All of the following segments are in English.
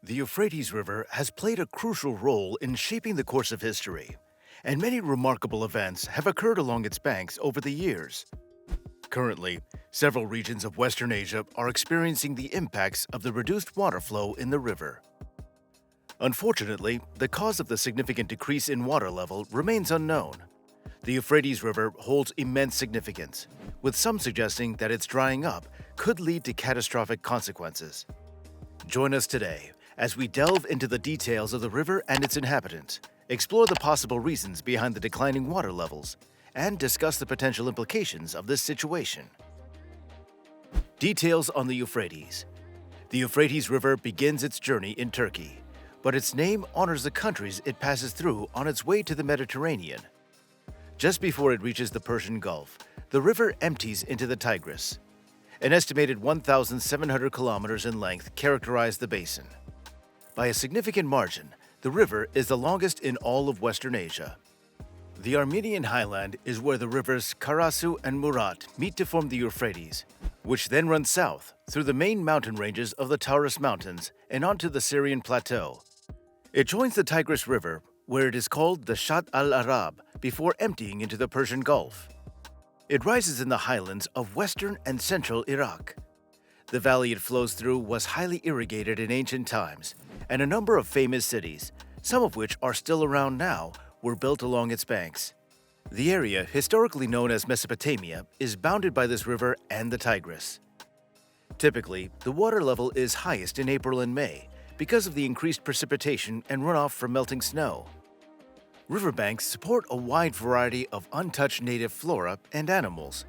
The Euphrates River has played a crucial role in shaping the course of history, and many remarkable events have occurred along its banks over the years. Currently, several regions of Western Asia are experiencing the impacts of the reduced water flow in the river. Unfortunately, the cause of the significant decrease in water level remains unknown. The Euphrates River holds immense significance, with some suggesting that its drying up could lead to catastrophic consequences. Join us today as we delve into the details of the river and its inhabitants, explore the possible reasons behind the declining water levels, and discuss the potential implications of this situation. Details on the Euphrates. The Euphrates River begins its journey in Turkey, but its name honors the countries it passes through on its way to the Mediterranean. Just before it reaches the Persian Gulf, the river empties into the Tigris. An estimated 1,700 kilometers in length characterize the basin. By a significant margin, the river is the longest in all of Western Asia. The Armenian highland is where the rivers Karasu and Murat meet to form the Euphrates, which then runs south through the main mountain ranges of the Taurus Mountains and onto the Syrian Plateau. It joins the Tigris River, where it is called the Shatt al-Arab, before emptying into the Persian Gulf. It rises in the highlands of western and central Iraq. The valley it flows through was highly irrigated in ancient times, and a number of famous cities, some of which are still around now, were built along its banks. The area, historically known as Mesopotamia, is bounded by this river and the Tigris. Typically, the water level is highest in April and May because of the increased precipitation and runoff from melting snow. Riverbanks support a wide variety of untouched native flora and animals.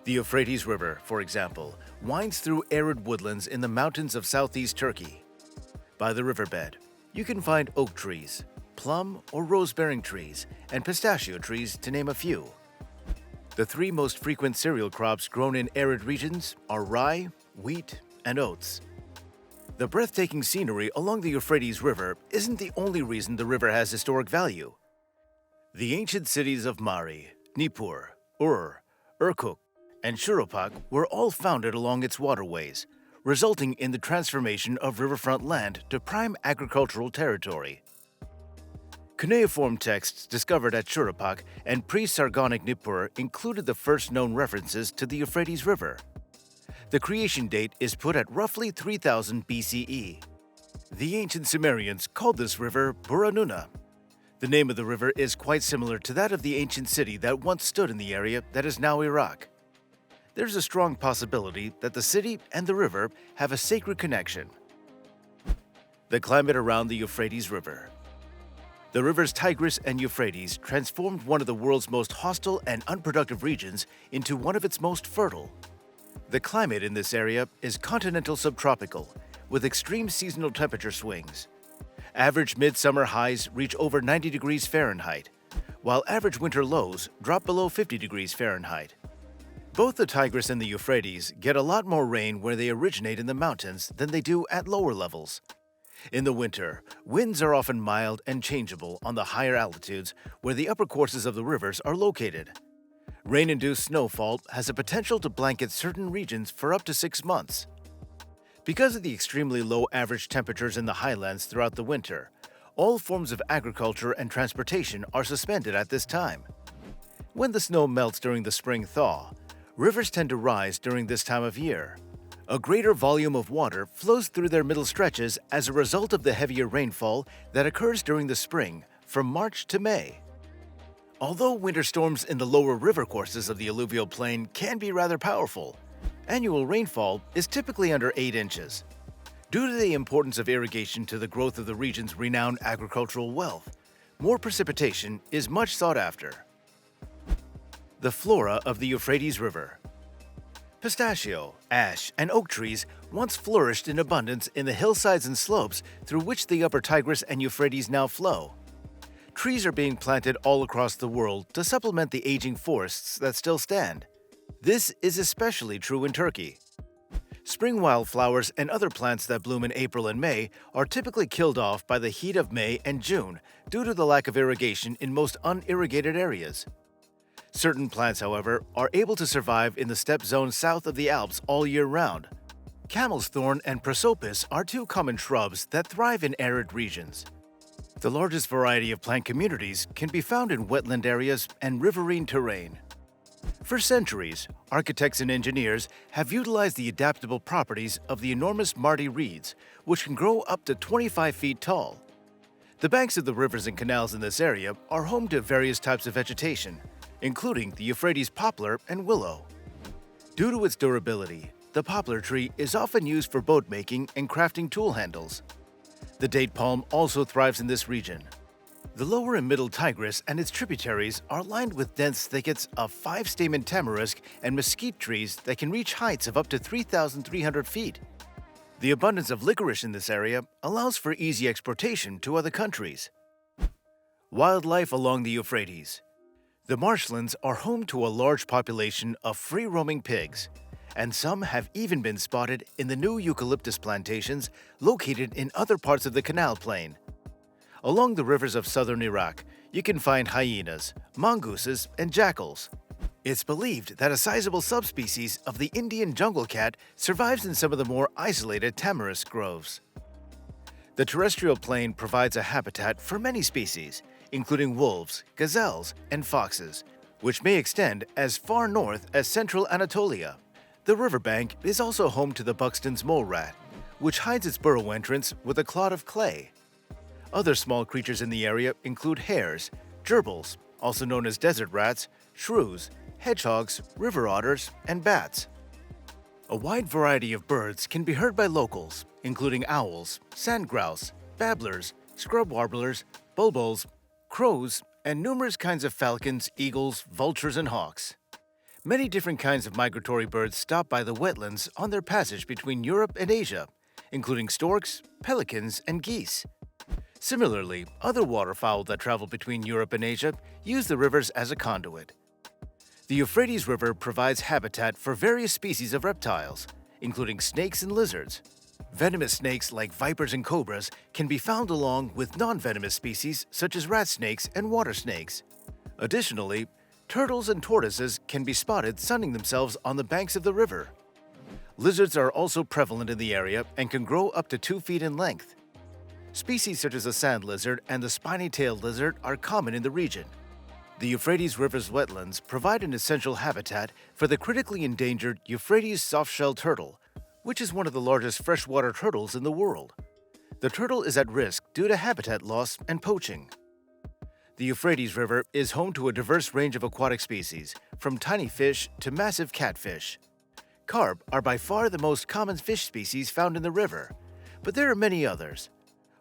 The Euphrates River, for example, winds through arid woodlands in the mountains of southeast Turkey. By the riverbed, you can find oak trees, plum or rose-bearing trees, and pistachio trees, to name a few. The three most frequent cereal crops grown in arid regions are rye, wheat, and oats. The breathtaking scenery along the Euphrates River isn't the only reason the river has historic value. The ancient cities of Mari, Nippur, Ur, Irkut, and Shurupak were all founded along its waterways, resulting in the transformation of riverfront land to prime agricultural territory. Cuneiform texts discovered at Shurupak and pre-Sargonic Nippur included the first known references to the Euphrates River. The creation date is put at roughly 3000 BCE. The ancient Sumerians called this river Buranuna. The name of the river is quite similar to that of the ancient city that once stood in the area that is now Iraq. There's a strong possibility that the city and the river have a sacred connection. The climate around the Euphrates River. The rivers Tigris and Euphrates transformed one of the world's most hostile and unproductive regions into one of its most fertile. The climate in this area is continental subtropical, with extreme seasonal temperature swings. Average midsummer highs reach over 90 degrees Fahrenheit, while average winter lows drop below 50 degrees Fahrenheit. Both the Tigris and the Euphrates get a lot more rain where they originate in the mountains than they do at lower levels. In the winter, winds are often mild and changeable on the higher altitudes where the upper courses of the rivers are located. Rain-induced snowfall has a potential to blanket certain regions for up to 6 months. Because of the extremely low average temperatures in the highlands throughout the winter, all forms of agriculture and transportation are suspended at this time. When the snow melts during the spring thaw, rivers tend to rise during this time of year. A greater volume of water flows through their middle stretches as a result of the heavier rainfall that occurs during the spring from March to May. Although winter storms in the lower river courses of the alluvial plain can be rather powerful, annual rainfall is typically under 8 inches. Due to the importance of irrigation to the growth of the region's renowned agricultural wealth, more precipitation is much sought after. The flora of the Euphrates River. Pistachio, ash, and oak trees once flourished in abundance in the hillsides and slopes through which the upper Tigris and Euphrates now flow. Trees are being planted all across the world to supplement the aging forests that still stand. This is especially true in Turkey. Spring wildflowers and other plants that bloom in April and May are typically killed off by the heat of May and June due to the lack of irrigation in most unirrigated areas. Certain plants, however, are able to survive in the steppe zone south of the Alps all year round. Camel's thorn and prosopis are two common shrubs that thrive in arid regions. The largest variety of plant communities can be found in wetland areas and riverine terrain. For centuries, architects and engineers have utilized the adaptable properties of the enormous Mardi reeds, which can grow up to 25 feet tall. The banks of the rivers and canals in this area are home to various types of vegetation, including the Euphrates poplar and willow. Due to its durability, the poplar tree is often used for boat making and crafting tool handles. The date palm also thrives in this region. The lower and middle Tigris and its tributaries are lined with dense thickets of 5-stamen tamarisk and mesquite trees that can reach heights of up to 3,300 feet. The abundance of licorice in this area allows for easy exportation to other countries. Wildlife along the Euphrates. The marshlands are home to a large population of free-roaming pigs, and some have even been spotted in the new eucalyptus plantations located in other parts of the canal plain. Along the rivers of southern Iraq, you can find hyenas, mongooses, and jackals. It's believed that a sizable subspecies of the Indian jungle cat survives in some of the more isolated tamarisk groves. The terrestrial plain provides a habitat for many species, including wolves, gazelles, and foxes, which may extend as far north as central Anatolia. The riverbank is also home to the Buxton's mole rat, which hides its burrow entrance with a clod of clay. Other small creatures in the area include hares, gerbils, also known as desert rats, shrews, hedgehogs, river otters, and bats. A wide variety of birds can be heard by locals, including owls, sand grouse, babblers, scrub warblers, bulbuls, crows, and numerous kinds of falcons, eagles, vultures, and hawks. Many different kinds of migratory birds stop by the wetlands on their passage between Europe and Asia, including storks, pelicans, and geese. Similarly, other waterfowl that travel between Europe and Asia use the rivers as a conduit. The Euphrates River provides habitat for various species of reptiles, including snakes and lizards. Venomous snakes like vipers and cobras can be found along with non-venomous species such as rat snakes and water snakes. Additionally, turtles and tortoises can be spotted sunning themselves on the banks of the river. Lizards are also prevalent in the area and can grow up to 2 feet in length. Species such as the sand lizard and the spiny-tailed lizard are common in the region. The Euphrates River's wetlands provide an essential habitat for the critically endangered Euphrates softshell turtle, which is one of the largest freshwater turtles in the world. The turtle is at risk due to habitat loss and poaching. The Euphrates River is home to a diverse range of aquatic species, from tiny fish to massive catfish. Carp are by far the most common fish species found in the river, but there are many others.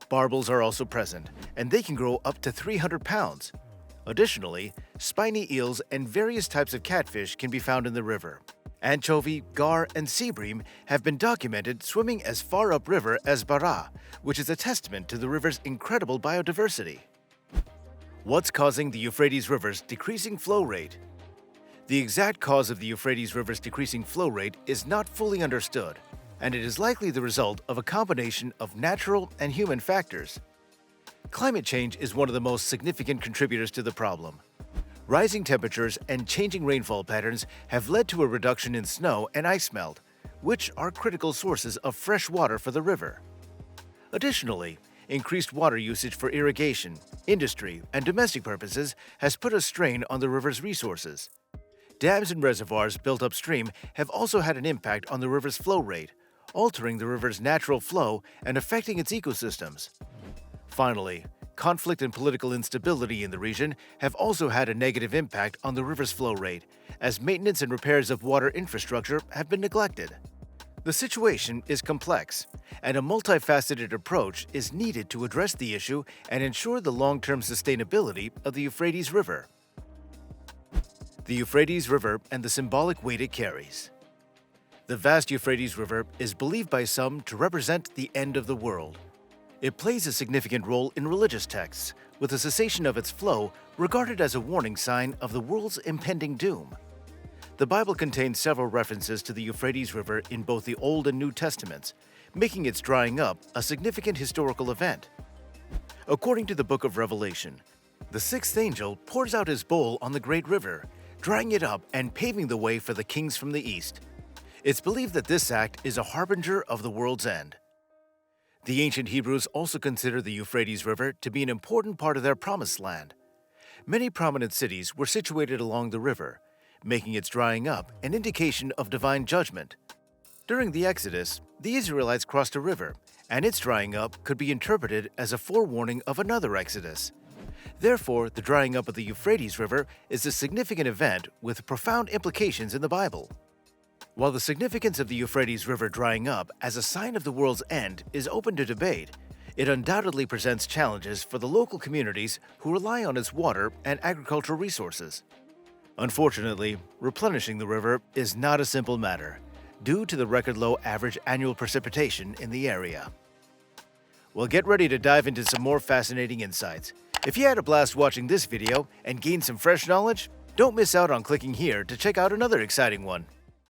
Barbels are also present, and they can grow up to 300 pounds. Additionally, spiny eels and various types of catfish can be found in the river. Anchovy, gar, and sea bream have been documented swimming as far upriver as Bara, which is a testament to the river's incredible biodiversity. What's causing the Euphrates River's decreasing flow rate? The exact cause of the Euphrates River's decreasing flow rate is not fully understood, and it is likely the result of a combination of natural and human factors. Climate change is one of the most significant contributors to the problem. Rising temperatures and changing rainfall patterns have led to a reduction in snow and ice melt, which are critical sources of fresh water for the river. Additionally, increased water usage for irrigation, industry, and domestic purposes has put a strain on the river's resources. Dams and reservoirs built upstream have also had an impact on the river's flow rate, altering the river's natural flow and affecting its ecosystems. Finally, conflict and political instability in the region have also had a negative impact on the river's flow rate, as maintenance and repairs of water infrastructure have been neglected. The situation is complex, and a multifaceted approach is needed to address the issue and ensure the long-term sustainability of the Euphrates River. The Euphrates River and the symbolic weight it carries. The vast Euphrates River is believed by some to represent the end of the world. It plays a significant role in religious texts, with the cessation of its flow regarded as a warning sign of the world's impending doom. The Bible contains several references to the Euphrates River in both the Old and New Testaments, making its drying up a significant historical event. According to the book of Revelation, the sixth angel pours out his bowl on the great river, drying it up and paving the way for the kings from the east. It's believed that this act is a harbinger of the world's end. The ancient Hebrews also considered the Euphrates River to be an important part of their promised land. Many prominent cities were situated along the river, making its drying up an indication of divine judgment. During the Exodus, the Israelites crossed a river, and its drying up could be interpreted as a forewarning of another Exodus. Therefore, the drying up of the Euphrates River is a significant event with profound implications in the Bible. While the significance of the Euphrates River drying up as a sign of the world's end is open to debate, it undoubtedly presents challenges for the local communities who rely on its water and agricultural resources. Unfortunately, replenishing the river is not a simple matter, due to the record low average annual precipitation in the area. Well, get ready to dive into some more fascinating insights. If you had a blast watching this video and gained some fresh knowledge, don't miss out on clicking here to check out another exciting one.